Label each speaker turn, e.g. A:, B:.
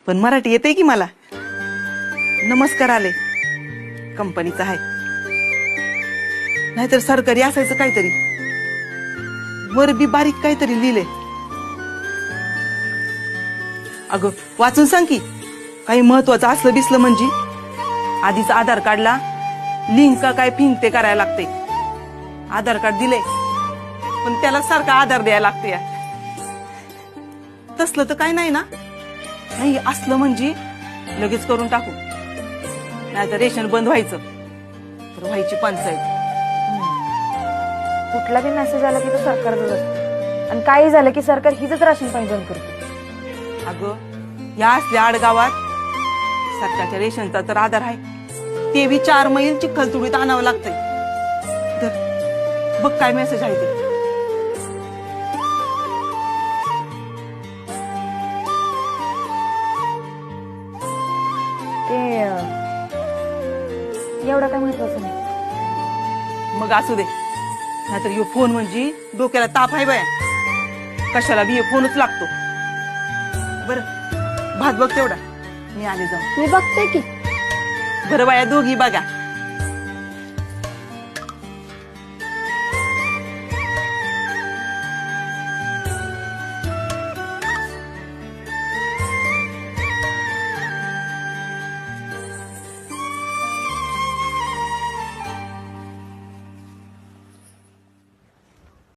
A: पण मराठी येते की मला. नमस्कार आले कंपनीचा आहे, नाहीतर सरकारी असायचं काहीतरी. वर बी बारीक काहीतरी लिहिले. अगं वाचून सांग की, काही महत्वाचं असलं बिसलं म्हणजे. आधीच आधार कार्डला लिंक का काय फिंक ते करायला लागते. आधार कार्ड दिले पण त्याला सारखा आधार द्यायला लागते. तसलं तर काय नाही ना. नाही असलं म्हणजे लगेच करून टाकू, नाहीतर रेशन बंद व्हायचं तर व्हायची पंचायत.
B: कुठला बी मेसेज आला की तो सरकारचाच असतो, आणि काही झालं की सरकार हिच राशन पाणी बंद करतो.
A: अगं या असल्या आडगावात सरकारच्या रेशनचा तर आधार आहे, ते बी 4 मैल चिखलतुडीत आणावं लागतंय. बघ काय मेसेज आहे ते.
B: एवढं काय महत्वाचं नाही.
A: मग असू दे, नाहीतर यो फोन म्हणजे डोक्याला ताप आहे बाया. कशाला बी फोनच लागतो. बरं भात बघ तेवढा, मी आले जाऊन.
B: मी बघते की.
A: बरं बाया दोघी बघा.